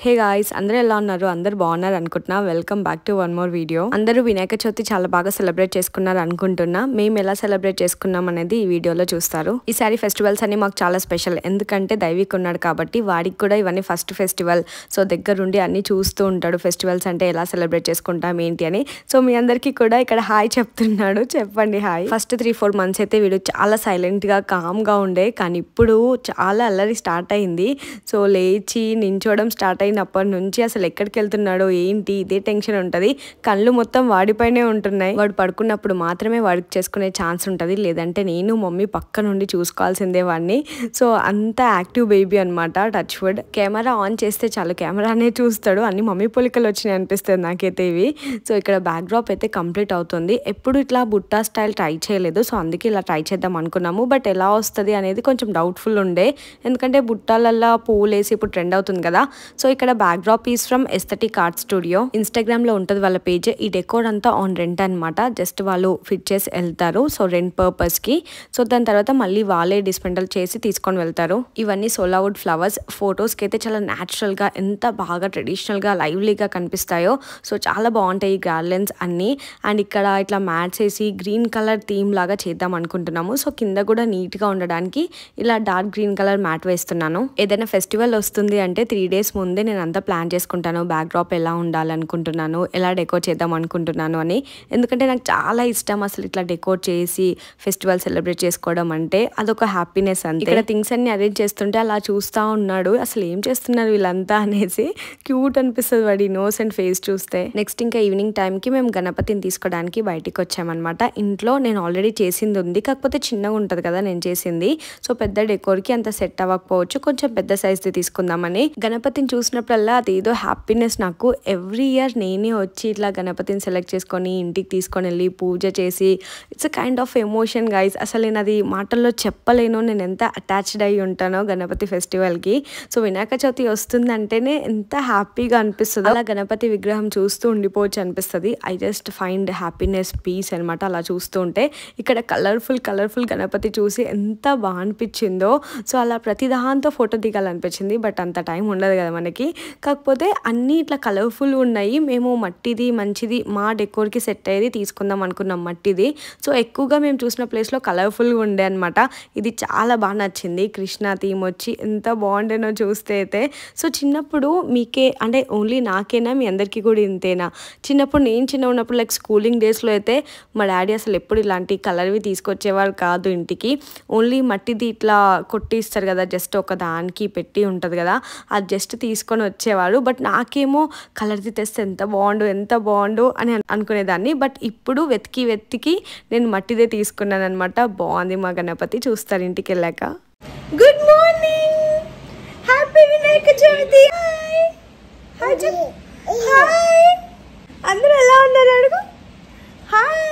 Hey guys, అందరూ ఎలా ఉన్నారు? అందరూ బాగున్నారు అనుకుంటున్నా. Welcome back to one more video. అందరూ వినాయక చవితి చాలా బాగా సెలబ్రేట్ చేసుకున్నారు అనుకుంటున్నా. మేము ఎలా సెలబ్రేట్ చేసుకున్నాం అనేది ఈ వీడియోలో చూస్తారు. ఈసారి ఫెస్టివల్స్ అన్ని మాకు చాలా స్పెషల్, ఎందుకంటే దైవిక్ ఉన్నాడు కాబట్టి వాడికి కూడా ఇవన్నీ ఫస్ట్ ఫెస్టివల్. సో దగ్గరుండి అన్ని చూస్తూ ఉంటాడు, ఫెస్టివల్స్ అంటే ఎలా సెలబ్రేట్ చేసుకుంటాం ఏంటి అని. సో మీ అందరికీ కూడా ఇక్కడ హాయ్ చెప్తున్నాడు, చెప్పండి హాయ్. ఫస్ట్ 3-4 months అయితే వీడు చాలా సైలెంట్ గా కామ్ గా ఉండే, కానీ ఇప్పుడు చాలా అల్లరి స్టార్ట్ అయింది. సో లేచి నించోవడం స్టార్ట్ అయినప్పటి నుంచి అసలు ఎక్కడికి వెళ్తున్నాడో ఏంటి ఇదే టెన్షన్ ఉంటుంది. కళ్ళు మొత్తం వాడిపైనే ఉంటున్నాయి. వాడు పడుకున్నప్పుడు మాత్రమే వర్క్ చేసుకునే ఛాన్స్ ఉంటుంది, లేదంటే నేను మమ్మీ పక్క నుండి చూసుకోవాల్సిందే వాడిని. సో అంత యాక్టివ్ బేబీ అనమాట. Touch wood. కెమెరా ఆన్ చేస్తే చాలు కెమెరానే చూస్తాడు. అన్ని మమ్మీ పొలికలు వచ్చినాయి అనిపిస్తుంది నాకైతే ఇవి. సో ఇక్కడ బ్యాక్ డ్రాప్ అయితే కంప్లీట్ అవుతుంది. ఎప్పుడు ఇట్లా బుట్టా స్టైల్ ట్రై చేయలేదు, సో అందుకే ఇలా ట్రై చేద్దాం అనుకున్నాము. బట్ ఎలా వస్తుంది అనేది కొంచెం డౌట్ఫుల్ ఉండే, ఎందుకంటే బుట్టాలల్లో పువ్వులు వేసి ఇప్పుడు ట్రెండ్ అవుతుంది కదా. సో ఇక్కడ back drop is from aesthetic art studio. Instagram లో ఉంటుంది వాళ్ళ పేజ్. ఈ డెకోర్ అంతా ఆన్ రెంట్ అనమాట. జస్ట్ వాళ్ళు ఫిట్ చేసి వెళ్తారు, సో రెంట్ పర్పస్ కి. సో దాని తర్వాత మళ్ళీ వాళ్ళే డిస్మెంటల్ చేసి తీసుకొని వెళ్తారు. ఇవన్నీ సోలావుడ్ ఫ్లవర్స్. ఫొటోస్ కి అయితే చాలా న్యాచురల్ గా, ఎంత బాగా ట్రెడిషనల్ గా లైవ్లీగా కనిపిస్తాయో. సో చాలా బాగుంటాయి ఈ గార్లెన్స్ అన్ని. అండ్ ఇక్కడ ఇట్లా మ్యాట్స్ వేసి గ్రీన్ కలర్ థీమ్ లాగా చేద్దాం అనుకుంటున్నాము. సో కింద కూడా నీట్ గా ఉండడానికి ఇలా డార్క్ గ్రీన్ కలర్ మ్యాట్ వేస్తున్నాను. ఏదైనా ఫెస్టివల్ వస్తుంది అంటే 3 days ముందే నేను అంతా ప్లాన్ చేసుకుంటాను. బ్యాక్ డ్రాప్ ఎలా ఉండాలనుకుంటున్నాను, ఎలా డెకోర్ చేద్దాం అనుకుంటున్నాను అని. ఎందుకంటే నాకు చాలా ఇష్టం అసలు ఇట్లా డెకోర్ చేసి ఫెస్టివల్ సెలబ్రేట్ చేసుకోవడం అంటే. అదొక హ్యాపీనెస్ అంతే. ఇక్కడ థింగ్స్ అన్ని అరేంజ్ చేస్తుంటే అలా చూస్తూ ఉన్నాడు, అసలు ఏం చేస్తున్నారు వీళ్ళంతా అనేసి. క్యూట్ అనిపిస్తుంది వాడి ఇన్నోసెంట్ ఫేస్ చూస్తే. నెక్స్ట్ ఇంకా ఈవినింగ్ టైంకి మేము గణపతిని తీసుకోవడానికి బయటికి వచ్చామన్నమాట. ఇంట్లో నేను ఆల్రెడీ చేసింది ఉంది, కాకపోతే చిన్నగా ఉంటుంది కదా నేను చేసింది. సో పెద్ద డెకోర్కి అంత సెట్ అవ్వకపోవచ్చు, కొంచెం పెద్ద సైజ్ది తీసుకుందామని. గణపతిని చూసినప్పుడల్లా అదేదో హ్యాపీనెస్ నాకు. ఎవ్రీ ఇయర్ నేనే వచ్చి ఇట్లా గణపతిని సెలెక్ట్ చేసుకొని ఇంటికి తీసుకొని వెళ్ళి పూజ చేసి, it's a kind of emotion guys. అసలు నేను అది మాటల్లో చెప్పలేను, నేను ఎంత అటాచ్డ్ అయ్యి ఉంటానో గణపతి ఫెస్టివల్కి. సో వినాయక చవితి వస్తుందంటేనే ఎంత హ్యాపీగా అనిపిస్తుంది. అలా గణపతి విగ్రహం చూస్తూ ఉండిపోవచ్చు అనిపిస్తుంది. I just find happiness, peace అనమాట అలా చూస్తూ ఉంటే. ఇక్కడ కలర్ఫుల్ గణపతి చూసి ఎంత బాగా అనిపించిందో. సో అలా ప్రతి దాంతో ఫోటో దిగాలనిపించింది, బట్ అంత టైం ఉండదు కదా మనకి. కాకపోతే అన్నీ ఇట్లా కలర్ఫుల్ ఉన్నాయి. మేము మట్టిది మంచిది మా డెకోర్కి సెట్ అయ్యేది తీసుకుందాం అనుకున్నాం, మట్టిది. సో ఎక్కువగా మేము చూసిన ప్లేస్లో కలర్ఫుల్గా ఉండే అనమాట. ఇది చాలా బాగా నచ్చింది. కృష్ణ థీమ్ వచ్చి ఎంత బాగుండేనో చూస్తే అయితే. సో చిన్నప్పుడు మీకే అంటే ఓన్లీ నాకేనా, మీ అందరికీ కూడా ఇంతేనా? చిన్నప్పుడు నేను చిన్న ఉన్నప్పుడు లైక్ స్కూలింగ్ డేస్లో అయితే మా డాడీ అసలు ఎప్పుడు ఇలాంటి కలర్వి తీసుకొచ్చేవారు కాదు ఇంటికి. ఓన్లీ మట్టిది ఇట్లా కొట్టిస్తారు కదా, జస్ట్ ఒక దానికి పెట్టి ఉంటుంది కదా, అది జస్ట్ తీసుకొని వచ్చేవాడు. బట్ నాకేమో కలర్ది తెస్తే ఎంత బాగుండు అని అనుకునేదాన్ని. బట్ ఇప్పుడు వెతికి నేను మట్టిదే తీసుకున్నాను అనమాట. బాగుంది మా గణపతి. చూస్తారు ఇంటికి వెళ్ళాక. Good morning, happy Vinayaka Chavithi. Hi, అందరూ ఎలా ఉన్నారు అడుగు.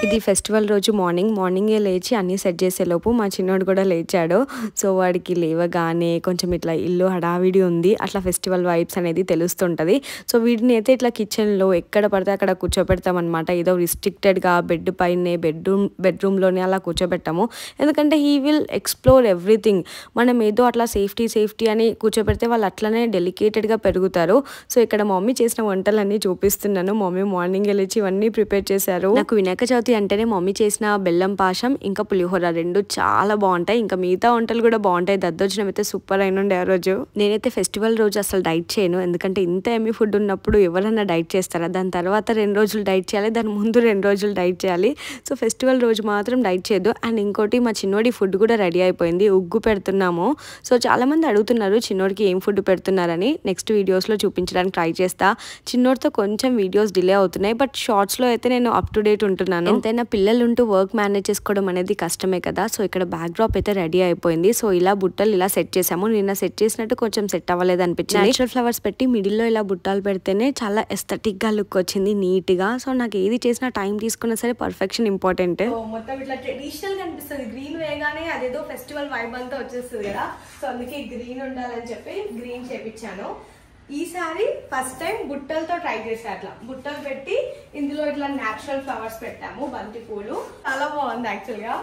ఇది ఫెస్టివల్ రోజు మార్నింగే లేచి అన్నీ సెట్ చేసేలోపు మా చిన్నోడు కూడా లేచాడు. సో వాడికి లేవగానే కొంచెం ఇట్లా ఇల్లు హడావిడి ఉంది, అట్లా ఫెస్టివల్ వైబ్స్ అనేది తెలుస్తుంటుంది. సో వీడిని అయితే ఇట్లా కిచెన్లో ఎక్కడ పడితే అక్కడ కూర్చోబెడతామన్నమాట. ఏదో రిస్ట్రిక్టెడ్గా బెడ్ పైనే బెడ్రూమ్లోనే అలా కూర్చోబెట్టాము, ఎందుకంటే హీ విల్ ఎక్స్ప్లోర్ ఎవ్రీథింగ్. మనం ఏదో అట్లా సేఫ్టీ అని కూర్చోబెడితే వాళ్ళు అట్లనే డెలికేటెడ్గా పెరుగుతారు. సో ఇక్కడ మమ్మీ చేసిన వంటలన్నీ చూపిస్తున్నాను. మమ్మీ మార్నింగ్ లేచి ఇవన్నీ ప్రిపేర్ చేశారు. నాకు వినాయక చవితి అంటేనే మమ్మీ చేసిన బెల్లం పాశం ఇంకా పులిహోర రెండు చాలా బాగుంటాయి. ఇంకా మిగతా వంటలు కూడా బాగుంటాయి. దద్దోజనం అయితే సూపర్ అయినుండే ఆ రోజు. నేనైతే ఫెస్టివల్ రోజు అసలు డైట్ చేయను, ఎందుకంటే ఇంత ఎమ్మి ఫుడ్ ఉన్నప్పుడు ఎవరైనా డైట్ చేస్తారా? దాని తర్వాత 2 రోజులు డైట్ చేయాలి, దాని ముందు 2 రోజులు డైట్ చేయాలి. సో ఫెస్టివల్ రోజు మాత్రం డైట్ చేయదు. అండ్ ఇంకోటి మా చిన్నోడి ఫుడ్ కూడా రెడీ అయిపోయింది, ఉగ్గు పెడుతున్నాము. సో చాలా మంది అడుగుతున్నారు చిన్నోడికి ఏం ఫుడ్ పెడుతున్నారని. నెక్స్ట్ వీడియోస్లో చూపించడానికి ట్రై చేస్తా. చిన్నోడితో కొంచెం వీడియోస్ డిలే అవుతున్నాయి, బట్ షార్ట్స్లో అయితే నేను అప్ టు డేట్ ఉంటున్నాను. ఎంతైనా పిల్లలు ఉంటూ వర్క్ మేనేజ్ చేసుకోవడం అనేది కష్టమే కదా. సో ఇక్కడ బ్యాక్ డ్రాప్ అయితే రెడీ అయిపోయింది. సో ఇలా బుట్టలు ఇలా సెట్ చేసాము. నిన్న సెట్ చేసినట్టు కొంచెం సెట్ అవ్వలేదు అనిపించింది. నేచురల్ ఫ్లవర్స్ పెట్టి మిడిల్లో ఇలా బుట్టాలు పెడితేనే చాలా ఎస్థెటిక్ గా లుక్ వచ్చింది, నీట్ గా. సో నాకు ఏది చేసినా టైం తీసుకున్నా సరే పర్ఫెక్షన్ ఇంపార్టెంట్. మొత్తం ఇట్లా ట్రెడిషనల్ గా అనిపిస్తుంది. గ్రీన్ వేయగానే అదేదో ఫెస్టివల్ వైబ్ అంతా వచ్చేస్తుంది కదా. సో అందుకే గ్రీన్ ఉండాలని చెప్పి గ్రీన్ చేపించాను. ఈసారి ఫస్ట్ టైం బుట్టలతో ట్రై చేసా. అట్లా బుట్టలు పెట్టి ఇందులో ఇట్లా న్యాచురల్ ఫ్లవర్స్ పెట్టాము, బంతి పూలు. చాలా బాగుంది యాక్చువల్ గా.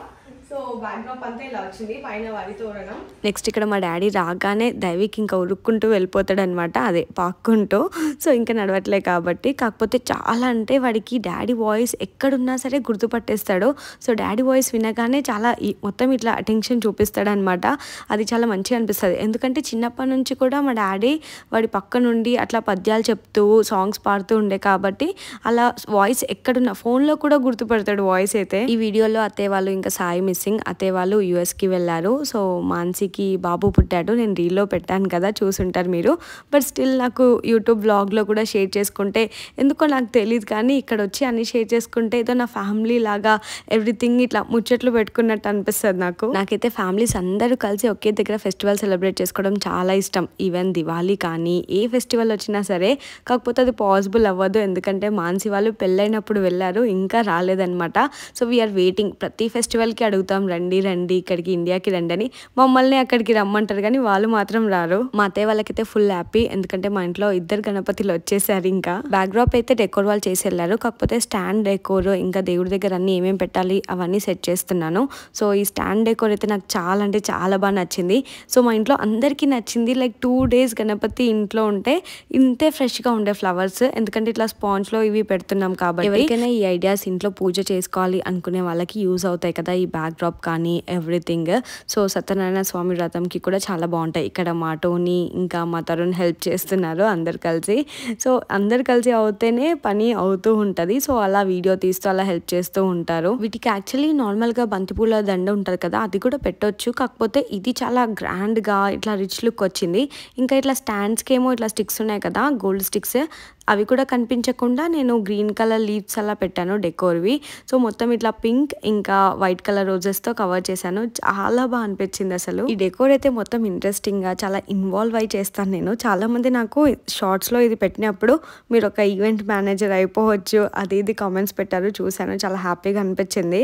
సో బ్యాక్డ్రాప్ అంతా ఇలా వచ్చింది, పైన వరి తోరణం. నెక్స్ట్ ఇక్కడ మా డాడీ రాగానే దైవిక్ ఇంకా ఉరుక్కుంటూ వెళ్ళిపోతాడు అనమాట, అదే పాక్కుంటూ. సో ఇంకా నడవట్లే కాబట్టి, కాకపోతే చాలా అంటే వాడికి డాడీ వాయిస్ ఎక్కడున్నా సరే గుర్తుపట్టేస్తాడు. సో డాడీ వాయిస్ వినగానే చాలా మొత్తం ఇట్లా అటెన్షన్ చూపిస్తాడు అనమాట. అది చాలా మంచిగా అనిపిస్తుంది, ఎందుకంటే చిన్నప్పటి నుంచి కూడా మా డాడీ వాడి పక్క నుండి అట్లా పద్యాలు చెప్తూ సాంగ్స్ పాడుతూ ఉండే కాబట్టి అలా వాయిస్ ఎక్కడున్నా ఫోన్లో కూడా గుర్తుపడతాడు వాయిస్ అయితే. ఈ వీడియోలో అత్తయ్య వాళ్ళు ఇంకా సాయి మిస్సింగ్, అత్తయ్య వాళ్ళు యూఎస్కి వెళ్ళారు. సో మాన్సీకి బాబు పుట్టాడు, నేను రీల్లో పెట్టాను కదా, చూసుంటారు మీరు. బట్ స్టిల్ నాకు యూట్యూబ్ వ్లాగ్లో కూడా షేర్ చేసుకుంటే ఎందుకో నాకు తెలియదు, కానీ ఇక్కడ వచ్చి అన్ని షేర్ చేసుకుంటే ఏదో నా ఫ్యామిలీ లాగా ఎవ్రీథింగ్ ఇట్లా ముచ్చట్లు పెట్టుకున్నట్టు అనిపిస్తుంది నాకైతే ఫ్యామిలీస్ అందరూ కలిసి ఒకే దగ్గర ఫెస్టివల్ సెలబ్రేట్ చేసుకోవడం చాలా ఇష్టం. ఈవెన్ దివాళీ కానీ ఏ ఫెస్టివల్ వచ్చినా సరే, కాకపోతే అది పాసిబుల్ అవ్వదు, ఎందుకంటే మాన్సీ వాళ్ళు పెళ్ళైనప్పుడు వెళ్ళారు, ఇంకా రాలేదన్నమాట. So we are waiting. ప్రతి ఫెస్టివల్కి అడుగుతాం, రండి రండి ఇక్కడికి, ఇండియాకి రండి అని. మమ్మల్ని అక్కడికి రమ్మంటారు కానీ వాళ్ళు మాత్రం రారు. మా అత్తయ్య వాళ్ళకైతే ఫుల్ హ్యాపీ, ఎందుకంటే మా ఇంట్లో 2 గణపతులు వచ్చేసారు. ఇంకా బ్యాక్డ్రాప్ అయితే డెకోర్ వాళ్ళు చేసి వెళ్ళారు, కాకపోతే స్టాండ్ డెకోర్ ఇంకా దేవుడి దగ్గర అన్ని ఏమేమి పెట్టాలి అవన్నీ సెట్ చేస్తున్నాను. సో ఈ స్టాండ్ డెకోర్ అయితే నాకు చాలా అంటే చాలా బాగా నచ్చింది. సో మా ఇంట్లో అందరికీ నచ్చింది. లైక్ 2 days గణపతి ఇంట్లో ఉంటే ఇంతే ఫ్రెష్గా ఉండే ఫ్లవర్స్, ఎందుకంటే ఇట్లా స్పాంజ్లో ఇవి పెడుతున్నాం కాబట్టి. ఎవరికైనా ఈ ఐడియాస్ ఇంట్లో పూజ చేసుకోవాలి అనుకునే వాళ్ళకి యూజ్ అవుతాయి కదా, ఈ బ్యాక్డ్రాప్ కానీ ఎవ్రీథింగ్. సో సత్యనారాయణ స్వామి వ్రతంకి కూడా చాలా బాగుంటాయి. ఇక్కడ మా టోనీ ఇంకా మా తరుణ్ హెల్ప్ చేస్తున్నారు అందరు కలిసి. సో అందరు కలిసి అవుతేనే పని అవుతూ ఉంటుంది. సో అలా వీడియో తీస్తూ అలా హెల్ప్ చేస్తూ ఉంటారు. వీటికి యాక్చువల్లీ నార్మల్గా బంతిపూల దండ ఉంటుంది కదా, అది కూడా పెట్టొచ్చు, కాకపోతే ఇది చాలా గ్రాండ్గా ఇట్లా రిచ్ లుక్ వచ్చింది. ఇంకా ఇట్లా స్టాండ్స్కి ఏమో ఇట్లా స్టిక్స్ ఉన్నాయి కదా, గోల్డ్ స్టిక్స్, అవి కూడా కనిపించకుండా నేను గ్రీన్ కలర్ లీవ్స్ అలా పెట్టాను డెకోర్వి. సో మొత్తం ఇట్లా పింక్ ఇంకా వైట్ కలర్ రోజెస్తో కవర్ చేశాను, చాలా బాగా అనిపించింది అసలు. ఈ డెకోర్ అయితే మొత్తం ఇంట్రెస్టింగ్గా చాలా ఇన్వాల్వ్ అయి చేస్తాను నేను. చాలామంది నాకు షార్ట్స్లో ఇది పెట్టినప్పుడు మీరు ఒక ఈవెంట్ మేనేజర్ అయిపోవచ్చు అది ఇది కామెంట్స్ పెట్టారు, చూశాను, చాలా హ్యాపీగా అనిపించింది.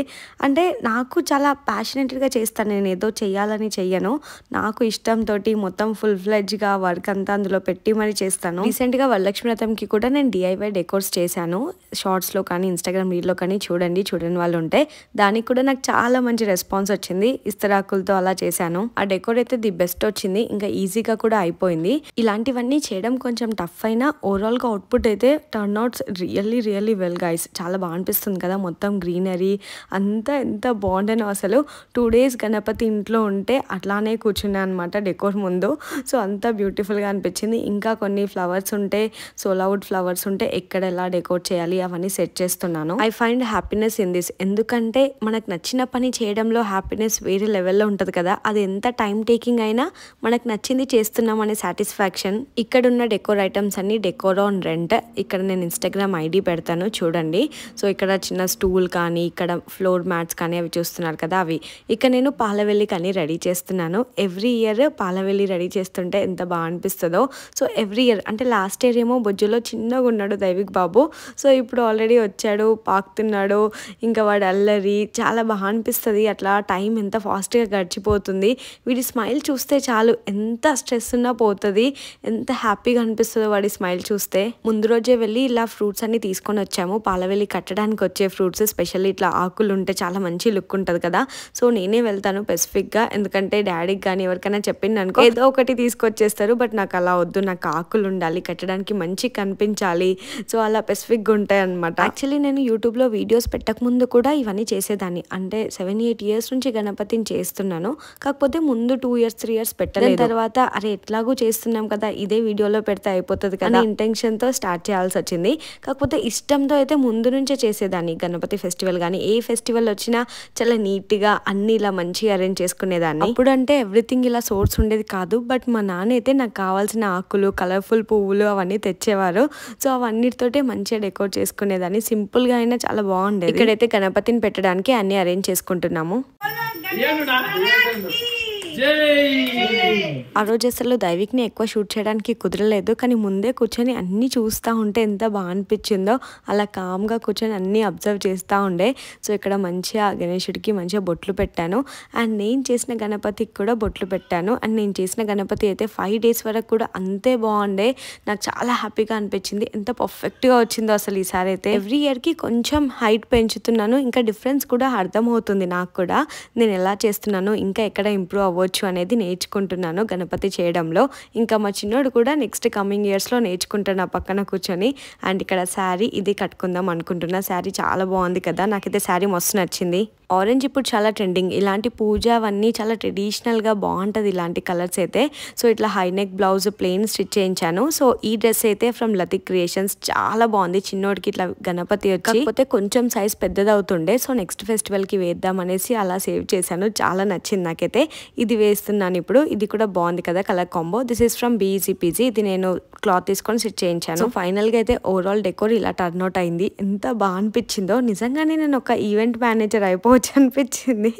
అంటే నాకు చాలా ప్యాషనెట్గా చేస్తాను నేను, ఏదో చెయ్యాలని చెయ్యను, నాకు ఇష్టంతో మొత్తం ఫుల్ ఫ్లెడ్జ్గా వర్క్ అంతా అందులో పెట్టి మరి చేస్తాను. రీసెంట్గా వరలక్ష్మి వ్రతంకి కూడా నేను DIY డెకోర్స్ చేశాను, షార్ట్స్లో కానీ ఇన్స్టాగ్రామ్ రీల్లో కానీ చూడండి వాళ్ళు ఉంటే. దానికి కూడా నాకు చాలా మంచి రెస్పాన్స్ వచ్చింది, ఇస్తరాకులతో అలా చేశాను. ఆ డెకోర్ అయితే ది బెస్ట్ వచ్చింది, ఇంకా ఈజీగా కూడా అయిపోయింది. ఇలాంటివన్నీ చేయడం కొంచెం టఫ్ అయినా ఓవరాల్గా అవుట్పుట్ అయితే turn outs really well guys. చాలా బాగా అనిపిస్తుంది కదా, మొత్తం గ్రీనరీ అంతా ఎంత బాగుండేనో అసలు. 2 days గణపతి ఇంట్లో ఉంటే అట్లానే కూర్చున్నా అనమాట డెకోర్ ముందు. సో అంతా బ్యూటిఫుల్గా అనిపించింది. ఇంకా కొన్ని ఫ్లవర్స్ ఉంటే, సోలావుడ్ ఫ్లవర్స్ ఉంటే ఎక్కడ ఎలా డెకోర్ చేయాలి అవన్నీ సెట్ చేస్తున్నాను. I find happiness in this, ఎందుకంటే మనకు నచ్చిన పని చేయడంలో హ్యాపీనెస్ వేరే లెవెల్లో ఉంటుంది కదా, అది ఎంత టైం టేకింగ్ అయినా మనకు నచ్చింది చేస్తున్నాం అనే సాటిస్ఫాక్షన్. ఇక్కడున్న డెకోర్ ఐటమ్స్ అన్ని డెకోర్ ఆన్ రెంట్. ఇక్కడ నేను ఇన్స్టాగ్రామ్ ID పెడతాను చూడండి. సో ఇక్కడ చిన్న స్టూల్ కానీ ఇక్కడ ఫ్లోర్ మ్యాట్స్ కానీ అవి చూస్తున్నారు కదా, అవి. ఇక్కడ నేను పాలవెల్లి కానీ రెడీ చేస్తున్నాను. ఎవ్రీ ఇయర్ పాలవెల్లి రెడీ చేస్తుంటే ఎంత బాగా అనిపిస్తుందో. సో ఎవ్రీ ఇయర్ అంటే లాస్ట్ ఇయర్ ఏమో బొజ్జులో చిన్నగా ఉన్నాడు దైవిక్ బాబు, సో ఇప్పుడు ఆల్రెడీ వచ్చాడు, పాకుతున్నాడు, ఇంకా వాడు అల్లరి, చాలా బాగా అనిపిస్తుంది. అట్లా టైం ఎంత ఫాస్ట్గా గడిచిపోతుంది. వీడి స్మైల్ చూస్తే చాలు, ఎంత స్ట్రెస్ ఉన్నా పోతుంది, ఎంత హ్యాపీగా అనిపిస్తుందో వాడి స్మైల్ చూస్తే. ముందు రోజే వెళ్ళి ఇలా ఫ్రూట్స్ అన్ని తీసుకొని వచ్చాము, పాలవెల్లి కట్టడానికి వచ్చే ఫ్రూట్స్, స్పెషల్లీ ఇట్లా ఆకులు ఉంటే చాలా మంచి లుక్ ఉంటుంది కదా. సో నేనే వెళ్తాను స్పెసిఫిక్గా, ఎందుకంటే డాడీకి కానీ ఎవరికైనా చెప్పింది అనుకో ఏదో ఒకటి తీసుకొచ్చేస్తారు. బట్ నాకు అలా వద్దు, నాకు ఆకులు ఉండాలి, కట్టడానికి మంచి కనిపించాలి. సో అలా స్పెసిఫిక్గా ఉంటాయి అనమాట. యాక్చువల్లీ నేను యూట్యూబ్లో వీడియోస్ పెట్టకముందు కూడా ఇవన్నీ చేసేదాన్ని. అంటే 7-8 years నుంచి గణపతిని చేస్తున్నాను, కాకపోతే ముందు 2 years 3 years పెట్టలేదు. తర్వాత అరే ఎట్లాగూ చేస్తున్నాం కదా, ఇదే వీడియోలో పెడితే అయిపోతుంది కదా ఇంటెన్షన్తో స్టార్ట్ చేయాల్సి వచ్చింది. కాకపోతే ఇష్టంతో అయితే ముందు నుంచే చేసేదాన్ని. గణపతి ఫెస్టివల్ కానీ ఏ ఫెస్టివల్ వచ్చినా చాలా నీట్గా అన్ని ఇలా మంచిగా అరేంజ్ చేసుకునేదాన్ని. అప్పుడు అంటే ఎవ్రీథింగ్ ఇలా సోర్స్ ఉండేది కాదు, బట్ మా నాన్న అయితే నాకు కావాల్సిన ఆకులు, కలర్ఫుల్ పువ్వులు అవన్నీ తెచ్చేవారు. సో అవన్నిటితోటే మంచిగా డెకోర్ చేసుకునేదాన్ని, సింపుల్గా అయినా చాలా బాగుండేది. ఇక్కడైతే గణపతిని పెట్టడానికి అన్ని అరేంజ్ చేసుకుంటున్నాము. ఆ రోజు అసలు దైవిక్ని ఎక్కువ షూట్ చేయడానికి కుదరలేదు, కానీ ముందే కూర్చొని అన్నీ చూస్తూ ఉంటే ఎంత బాగా అనిపించిందో. అలా కామ్గా కూర్చొని అన్నీ అబ్జర్వ్ చేస్తూ ఉండే. సో ఇక్కడ మంచిగా గణేశుడికి మంచిగా బొట్లు పెట్టాను, అండ్ నేను చేసిన గణపతికి కూడా బొట్లు పెట్టాను. అండ్ నేను చేసిన గణపతి అయితే 5 days వరకు కూడా అంతే బాగుండే. నాకు చాలా హ్యాపీగా అనిపించింది, ఎంత పర్ఫెక్ట్గా వచ్చిందో అసలు ఈసారి అయితే. ఎవ్రీ ఇయర్కి కొంచెం హైట్ పెంచుతున్నాను, ఇంకా డిఫరెన్స్ కూడా అర్థమవుతుంది నాకు కూడా. నేను ఎలా చేస్తున్నాను, ఇంకా ఎక్కడ ఇంప్రూవ్ అవ్వచ్చు అనేది నేర్చుకుంటున్నాను గణపతి చేయడంలో. ఇంకా మా చిన్నోడు కూడా నెక్స్ట్ కమింగ్ ఇయర్స్లో నేర్చుకుంటాను నా పక్కన కూర్చొని. అండ్ ఇక్కడ శారీ ఇది కట్టుకుందాం అనుకుంటున్నా. శారీ చాలా బాగుంది కదా, నాకైతే శారీ మస్తు నచ్చింది. ఆరెంజ్ ఇప్పుడు చాలా ట్రెండింగ్. ఇలాంటి పూజ అవన్నీ చాలా ట్రెడిషనల్గా బాగుంటుంది ఇలాంటి కలర్స్ అయితే. సో ఇట్లా హైనెక్ బ్లౌజ్ ప్లెయిన్ స్టిచ్ చేయించాను. సో ఈ డ్రెస్ అయితే ఫ్రమ్ లతిక్ క్రియేషన్స్, చాలా బాగుంది. చిన్నోడికి ఇట్లా గణపతి వచ్చి కాకపోతే కొంచెం సైజ్ పెద్దది అవుతుండే. సో నెక్స్ట్ ఫెస్టివల్కి వేద్దాం అనేసి అలా సేవ్ చేశాను, చాలా నచ్చింది నాకైతే. ఇది వేస్తున్నాను ఇప్పుడు. ఇది కూడా బాగుంది కదా colour combo. This is from బీజీపీజీ. ఇది నేను క్లాత్ తీసుకొని స్టిచ్ చేయించాను. సో ఫైనల్గా అయితే ఓవరాల్ డెకోర్ ఇలా టర్న్అవుట్ అయింది. ఎంత బాగా అనిపించిందో, నిజంగానే నేను ఒక ఈవెంట్ మేనేజర్ అయిపోవచ్చు అనిపించింది.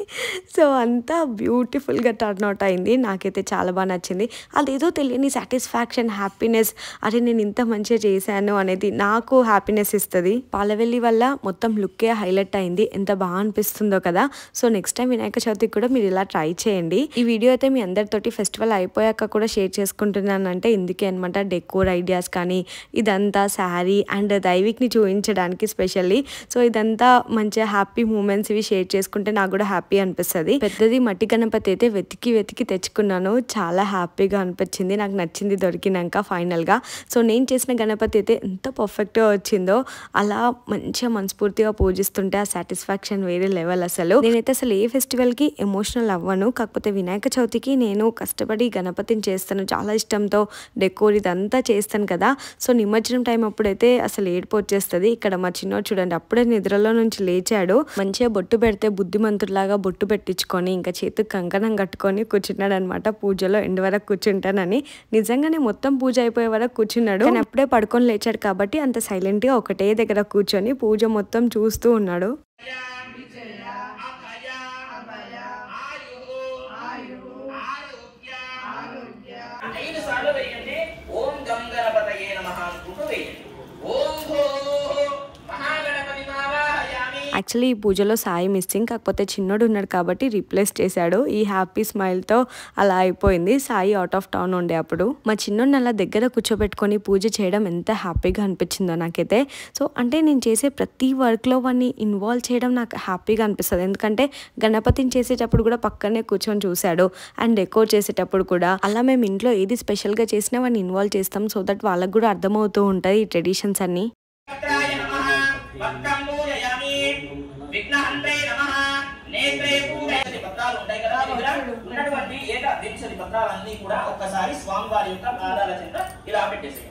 సో అంతా బ్యూటిఫుల్గా టర్న్అవుట్ అయింది. నాకైతే చాలా బాగా నచ్చింది. అదేదో తెలియని సాటిస్ఫాక్షన్, హ్యాపీనెస్, అరే నేను ఇంత మంచిగా చేశాను అనేది నాకు హ్యాపీనెస్ ఇస్తుంది. పాలవెల్లి వల్ల మొత్తం లుక్కే హైలైట్ అయింది. ఎంత బాగా అనిపిస్తుందో కదా. సో నెక్స్ట్ టైం వినాయక చవితికి కూడా మీరు ఇలా ట్రై చేయండి. ఈ వీడియో అయితే మీ అందరితోటి ఫెస్టివల్ అయిపోయాక కూడా షేర్ చేసుకుంటున్నాను అంటే ఇందుకే అనమాట. డెకోర్ ఐడియాస్ కానీ ఇదంతా శారీ అండ్ దైవిక్ని చూపించడానికి స్పెషల్లీ. సో ఇదంతా మంచిగా హ్యాపీ మూమెంట్స్ ఇవి షేర్ చేసుకుంటే నాకు కూడా హ్యాపీ అనిపిస్తుంది. పెద్దది మట్టి గణపతి అయితే వెతికి తెచ్చుకున్నాను. చాలా హ్యాపీగా అనిపించింది, నాకు నచ్చింది దొరికినాక ఫైనల్గా. సో నేను చేసిన గణపతి అయితే ఎంత పర్ఫెక్ట్గా వచ్చిందో, అలా మంచిగా మనస్ఫూర్తిగా పూజిస్తుంటే ఆ సాటిస్ఫాక్షన్ వేరే లెవెల్. అసలు నేనైతే అసలు ఏ ఫెస్టివల్కి ఎమోషనల్ అవ్వను, కాకపోతే వినాయక చవితికి నేను కష్టపడి గణపతిని చేస్తాను చాలా ఇష్టంతో. డెకోర్ ఇదంతా చేస్తాను కదా. సో నిమజ్జనం టైం అప్పుడైతే అసలు ఏడుపు వచ్చేస్తుంది. ఇక్కడ మా చిన్నోడు చూడండి, అప్పుడే నిద్రలో నుంచి లేచాడు. మంచిగా బొట్టు పెడితే బుద్ధిమంతుడిలాగా బొట్టు పెట్టించుకొని ఇంకా చేతికి కంకణం కట్టుకొని కూర్చున్నాడు అనమాట. పూజలో ఎండ్ వరకు కూర్చుంటానని. నిజంగానే మొత్తం పూజ అయిపోయే వరకు కూర్చున్నాడు, కానీ అప్పుడే పడుకొని లేచాడు కాబట్టి అంత సైలెంట్గా ఒకటే దగ్గర కూర్చొని పూజ మొత్తం చూస్తూ ఉన్నాడు. యాక్చువల్లీ ఈ పూజలో సాయి మిస్సింగ్, కాకపోతే చిన్నోడు ఉన్నాడు కాబట్టి రీప్లేస్ చేశాడు. ఈ హ్యాపీ స్మైల్తో అలా అయిపోయింది. సాయి అవుట్ ఆఫ్ టౌన్ ఉండే అప్పుడు. మా చిన్నోడిని అలా దగ్గర కూర్చోబెట్టుకొని పూజ చేయడం ఎంత హ్యాపీగా అనిపించిందో నాకైతే. సో అంటే నేను చేసే ప్రతి వర్క్లో వాడిని ఇన్వాల్వ్ చేయడం నాకు హ్యాపీగా అనిపిస్తుంది. ఎందుకంటే గణపతిని చేసేటప్పుడు కూడా పక్కనే కూర్చొని చూశాడు, అండ్ డెకోర్ చేసేటప్పుడు కూడా. అలా మేము ఇంట్లో ఏది స్పెషల్గా చేసినా వాడిని ఇన్వాల్వ్ చేస్తాం, సో దట్ వాళ్ళకు కూడా అర్థమవుతూ ఉంటాయి ఈ ట్రెడిషన్స్ అన్ని. ఉన్నటువంటి ఏకవింశతి పత్రాలన్నీ కూడా ఒక్కసారి స్వామి వారి యొక్క పాదాల చెంత ఇలా పెట్టేసి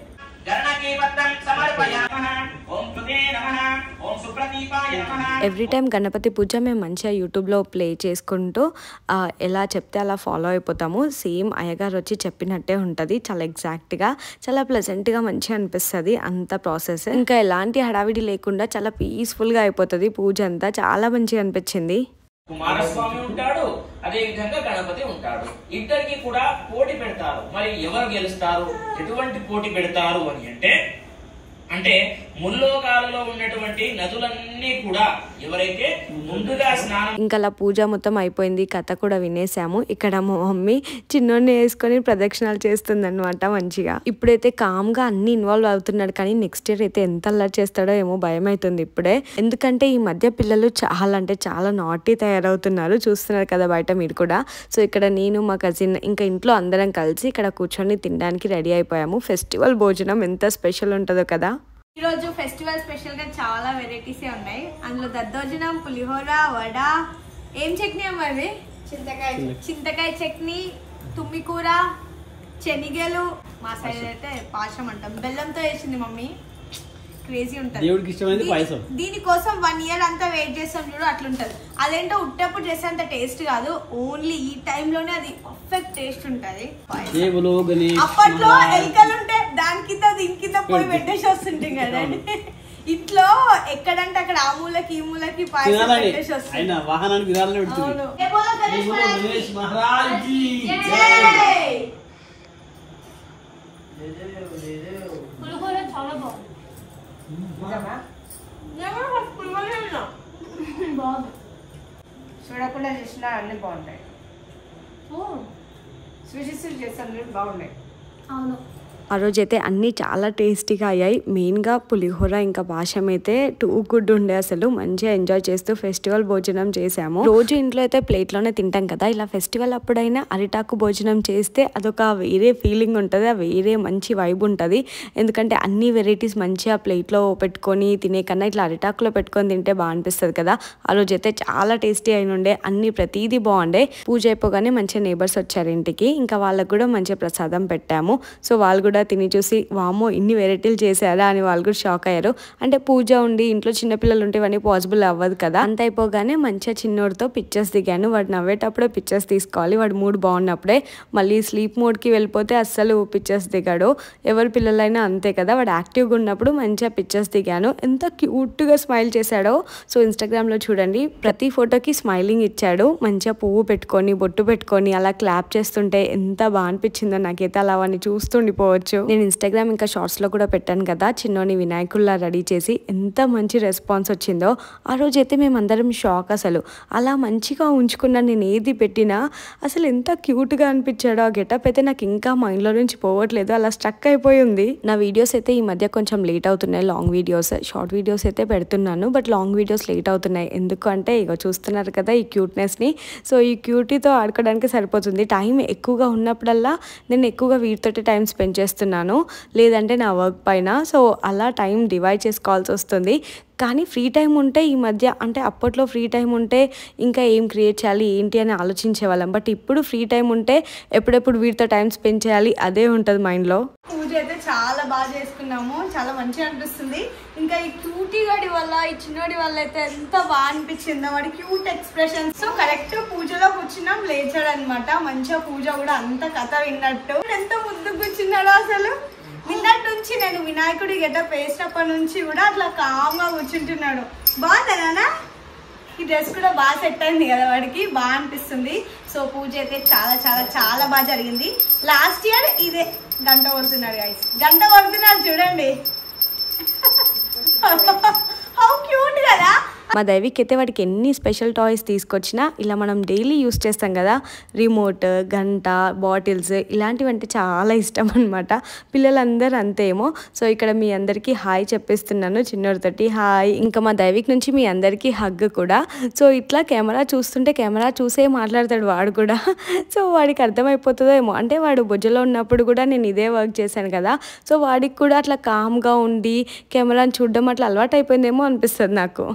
ఎవ్రీ టైం గణపతి పూజ మేము మంచిగా యూట్యూబ్లో ప్లే చేసుకుంటూ ఎలా చెప్తే అలా ఫాలో అయిపోతాము. సేమ్ అయ్యగారు వచ్చి చెప్పినట్టే ఉంటుంది, చాలా ఎగ్జాక్ట్గా, చాలా ప్లెజెంట్గా మంచిగా అనిపిస్తుంది అంత ప్రాసెస్. ఇంకా ఎలాంటి హడావిడి లేకుండా చాలా పీస్ఫుల్గా అయిపోతుంది పూజ అంతా. చాలా మంచిగా అనిపించింది. కుమారస్వామి ఉంటాడు, అదే విధంగా గణపతి ఉంటాడు. ఇద్దరికి కూడా పోటీ పెడతారు. మరి ఎవరు గెలుస్తారు, ఎటువంటి పోటీ పెడతారు అని అంటే ముల్లోకాలలో ఉన్నటువంటి నదులన్నీ కూడా ఎవరైతే ముందుగా స్నానం. ఇంకా అలా పూజ మొత్తం అయిపోయింది, కథ కూడా వినేసాము. ఇక్కడ మా మమ్మీ చిన్నోడిని వేసుకొని ప్రదక్షిణాలు చేస్తుంది అనమాట మంచిగా. ఇప్పుడైతే కామ్గా అన్ని ఇన్వాల్వ్ అవుతున్నాడు, కానీ నెక్స్ట్ ఇయర్ అయితే ఎంత అల్లరి చేస్తాడో ఏమో భయం అవుతుంది ఇప్పుడే. ఎందుకంటే ఈ మధ్య పిల్లలు చాలా అంటే చాలా నాటీ తయారవుతున్నారు, చూస్తున్నారు కదా బయట మీరు కూడా. సో ఇక్కడ నేను మా కజిన్ ఇంకా ఇంట్లో అందరం కలిసి ఇక్కడ కూర్చొని తినడానికి రెడీ అయిపోయాము. ఫెస్టివల్ భోజనం ఎంత స్పెషల్ ఉంటుందో కదా. ఈరోజు ఫెస్టివల్ స్పెషల్గా చాలా వెరైటీసే ఉన్నాయి. అందులో దద్దోజనం, పులిహోర, వడ, ఏం చట్నీ అమ్మా ఇవి? చింతకాయ చట్నీ, తుమ్మికూర, శనిగలు, మా సైడ్ అయితే పాశం అంటాం, బెల్లంతో వేసింది మమ్మీ. క్రేజీ ఉంటుంది. దీనికోసం 1 year అంతా వెయిట్ చేస్తాం చూడు, అట్లుంటది. అదేంటో ఉట్టప్పుడు చేస్తే అంత టేస్ట్ కాదు, ఓన్లీ ఈ టైంలోనే అది పర్ఫెక్ట్ టేస్ట్ ఉంటది. అప్పట్లో ఎలుకలు ఉంటే దాని కింద దీని కింద పోయి పెట్టేసి వస్తుంటాం కదా. ఇట్లో ఎక్కడంటే అక్కడ ఆ మూలకి ఈ మూలకి పాయసం పెట్టేసి వస్తుంది. ఆయన వాహనానికి విరాళం పెడుతుంది. అవును. ఏ బోలో గణేష్ గణేష్ మహారాజ్ కి జై. పులిహోర చాలా బాగుంది. బాగుంది. చూడకుండా చేసిన అన్ని బాగుంటాయి. స్వీట్ చేస్తాను బాగున్నాయి. అవును. ఆ రోజైతే అన్నీ చాలా టేస్టీగా అయ్యాయి. మెయిన్గా పులిహోర ఇంకా పాయసం అయితే టూ గుడ్ ఉండే. అసలు మంచిగా ఎంజాయ్ చేస్తూ ఫెస్టివల్ భోజనం చేసాము. రోజు ఇంట్లో అయితే ప్లేట్లోనే తింటాం కదా, ఇలా ఫెస్టివల్ అప్పుడైనా అరిటాకు భోజనం చేస్తే అదొక వేరే ఫీలింగ్ ఉంటుంది, వేరే మంచి వైబ్ ఉంటుంది. ఎందుకంటే అన్ని వెరైటీస్ మంచిగా ప్లేట్లో పెట్టుకొని తినే కన్నా ఇట్లా అరిటాకులో పెట్టుకొని తింటే బాగా అనిపిస్తుంది కదా. ఆ రోజు అయితే చాలా టేస్టీ అయిన ఉండే, అన్ని ప్రతిదీ బాగుండే. పూజ అయిపోగానే మంచిగా నేబర్స్ వచ్చారు ఇంటికి, ఇంకా వాళ్ళకు కూడా మంచిగా ప్రసాదం పెట్టాము. సో వాళ్ళు కూడా తిని చూసి వామో ఇన్ని వెరైటీలు చేశారా అని వాళ్ళు కూడా షాక్ అయ్యారు. అంటే పూజ ఉండి ఇంట్లో చిన్నపిల్లలు ఉంటే ఇవన్నీ పాసిబుల్ అవ్వదు కదా. అంత అయిపోగానే మంచిగా చిన్నోడితో పిక్చర్స్ దిగాను. వాడు నవ్వేటప్పుడే పిక్చర్స్ తీసుకోవాలి, వాడు మూడ్ బాగున్నప్పుడే. మళ్ళీ స్లీప్ మోడ్కి వెళ్ళిపోతే అస్సలు పిక్చర్స్ దిగాడు. ఎవరి పిల్లలైనా అంతే కదా, వాడు యాక్టివ్గా ఉన్నప్పుడు మంచిగా పిక్చర్స్ దిగాను. ఎంత క్యూట్గా స్మైల్ చేశాడో. సో ఇన్స్టాగ్రామ్లో చూడండి, ప్రతి ఫోటోకి స్మైలింగ్ ఇచ్చాడు. మంచిగా పువ్వు పెట్టుకొని బొట్టు పెట్టుకొని అలా క్లాప్ చేస్తుంటే ఎంత బాగా అనిపించిందో నాకైతే. అలా అవన్నీ చూస్తుండిపోవచ్చు. నేను ఇన్స్టాగ్రామ్ ఇంకా షార్ట్స్ లో కూడా పెట్టాను కదా, చిన్నోని వినాయకుల్లా రెడీ చేసి ఎంత మంచి రెస్పాన్స్ వచ్చిందో. ఆ రోజు అయితే మేమందరం షాక్. అసలు అలా మంచిగా ఉంచుకున్నా, నేను ఏది పెట్టినా అసలు ఎంత క్యూట్ గా అనిపించాడో. ఆ గెటప్ అయితే నాకు ఇంకా మైండ్ లో నుంచి పోవట్లేదు, అలా స్టక్ అయిపోయి ఉంది. నా వీడియోస్ అయితే ఈ మధ్య కొంచెం లేట్ అవుతున్నాయి. లాంగ్ వీడియోస్, షార్ట్ వీడియోస్ అయితే పెడుతున్నాను, బట్ లాంగ్ వీడియోస్ లేట్ అవుతున్నాయి. ఎందుకు అంటే ఇగో చూస్తున్నారు కదా ఈ క్యూట్నెస్ ని. సో ఈ క్యూటీతో ఆడుకోవడానికి సరిపోతుంది. టైం ఎక్కువగా ఉన్నప్పుడల్లా నేను ఎక్కువగా వీటితోటి టైం స్పెండ్ చేస్తున్నాను, లేదంటే నా వర్క్ పైన. సో అలా టైం డివైడ్ చేసుకోవాల్సి వస్తుంది. కానీ ఫ్రీ టైం ఉంటే ఈ మధ్య, అంటే అప్పట్లో ఫ్రీ టైం ఉంటే ఇంకా ఏం క్రియేట్ చేయాలి ఏంటి అని ఆలోచించేవాళ్ళం, బట్ ఇప్పుడు ఫ్రీ టైం ఉంటే ఎప్పుడెప్పుడు వీటితో టైం స్పెండ్ చేయాలి అదే ఉంటుంది మైండ్లో. పూజ అయితే చాలా బాగా చేసుకున్నాము, చాలా మంచిగా అనిపిస్తుంది. ఇంకా ఈ క్యూటీ గడి వల్ల, ఈ చిన్నోడి వల్ల అయితే ఎంత బాగా అనిపించిందో, వాడి క్యూట్ ఎక్స్ప్రెషన్. సో కరెక్ట్ పూజలో కూర్చున్నాం, లేచాడు అనమాట. మంచిగా పూజ కూడా అంత కథ విన్నట్టు ఎంత ముద్దు కూర్చున్నాడో అసలు. నిన్నటి నుంచి నేను వినాయకుడి గెటప్ వేసినప్పటి నుంచి కూడా అట్లా కామ్గా కూర్చుంటున్నాడు. బాగుందా నాన్న? ఈ డ్రెస్ కూడా బాగా సెట్ అయింది కదా వాడికి, బాగా అనిపిస్తుంది. సో పూజ అయితే చాలా చాలా చాలా బాగా జరిగింది. లాస్ట్ ఇయర్ ఇదే గంట కొడుతున్నాడు గైస్, గంట కొడుతున్నాడు చూడండి. హౌ క్యూట్ కదా. మా దైవిక్ అయితే వాడికి ఎన్ని స్పెషల్ టాయ్స్ తీసుకొచ్చినా ఇలా మనం డైలీ యూస్ చేస్తాం కదా, రిమోట్, గంట, బాటిల్స్, ఇలాంటివంటే చాలా ఇష్టం అనమాట. పిల్లలందరూ అంతేమో. సో ఇక్కడ మీ అందరికీ హాయ్ చెప్పేస్తున్నాను చిన్నోడితోటి, హాయ్. ఇంకా మా దైవిక్ నుంచి మీ అందరికీ హగ్ కూడా. సో ఇట్లా కెమెరా చూస్తుంటే కెమెరా చూసే మాట్లాడతాడు వాడు కూడా. సో వాడికి అర్థమైపోతుందో ఏమో, అంటే వాడు బొజ్జలో ఉన్నప్పుడు కూడా నేను ఇదే వర్క్ చేశాను కదా. సో వాడికి కూడా అట్లా కామ్గా ఉండి కెమెరాని చూడడం అట్లా అలవాటు అయిపోయిందేమో అనిపిస్తుంది నాకు.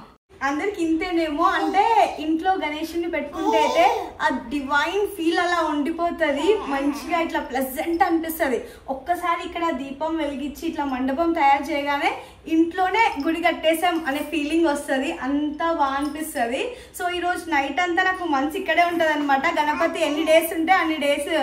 అందరికి ఇంతేనేమో, అంటే ఇంట్లో గణేషుని పెట్టుకుంటే అయితే ఆ డివైన్ ఫీల్ అలా ఉండిపోతుంది. మంచిగా ఇట్లా ప్లెజెంట్ అనిపిస్తుంది. ఒక్కసారి ఇక్కడ దీపం వెలిగించి ఇట్లా మండపం తయారు చేయగానే ఇంట్లోనే గుడి కట్టేసాం అనే ఫీలింగ్ వస్తుంది, అంత బాగా అనిపిస్తుంది. సో ఈరోజు నైట్ అంతా నాకు మనసు ఇక్కడే ఉంటుంది అనమాట. గణపతి ఎన్ని డేస్ ఉంటే అన్ని డేస్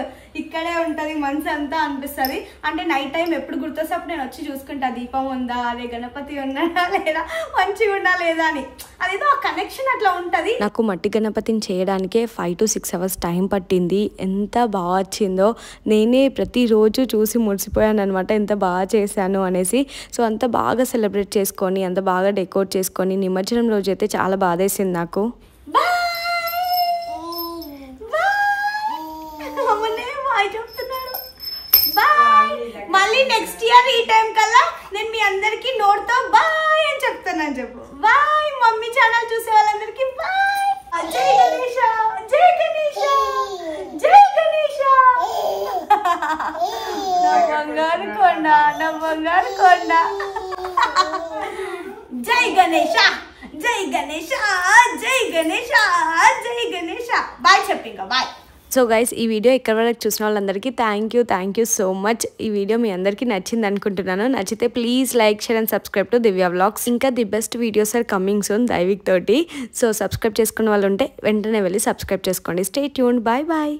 ఇక్కడే ఉంటుంది మనసు అంతా అనిపిస్తుంది. అంటే నైట్ టైం ఎప్పుడు గుర్తొస్తే అప్పుడు నేను వచ్చి చూసుకుంటా, దీపం ఉందా, అదే గణపతి ఉన్నాడా లేదా, మంచిగా ఉందా లేదా అని. అదేదో ఆ కనెక్షన్ అట్లా ఉంటుంది. నాకు మట్టి గణపతిని చేయడానికే 5 to 6 hours టైం పట్టింది. ఎంత బాగా వచ్చిందో నేనే ప్రతిరోజు చూసి మురిసిపోయాను అనమాట, ఎంత బాగా చేశాను అనేసి. సో అంత బాగా సెలబ్రేట్ చేసుకొని, అంత బాగా డెకోరేట్ చేసుకొని, నిమజ్జనం రోజు అయితే చాలా బాధేసింది నాకు. మళ్ళీ నెక్స్ట్ ఇయర్ ఈ టైం కల్లా నేను మీ అందరికి నోట్తో బాయ్ అని చెప్తానని చెప్పు. బాయ్ మమ్మీ ఛానల్ చూసే వాళ్ళందరికి బాయ్. జై గణేష, జై గణేష, జై గణేష. నా బంగారు కొండ, నా బంగారు కొండ. జై గణేష, జై గణేష, జై గణేష, జై గణేష. బాయ్ చెప్పి ఇంకా బాయ్. సో గైస్, ఈ వీడియో ఇక్కడ వరకు చూసిన వాళ్ళందరికీ థ్యాంక్ యూ సో మచ్. ఈ వీడియో మీ అందరికీ నచ్చింది అనుకుంటున్నాను. నచ్చితే please like, share and subscribe to Divya vlogs. ఇంకా the best videos are coming soon Daivik తోటి. సో సబ్స్క్రైబ్ చేసుకున్న వాళ్ళు ఉంటే వెంటనే వెళ్ళి సబ్స్క్రైబ్ చేసుకోండి. Stay tuned. Bye bye.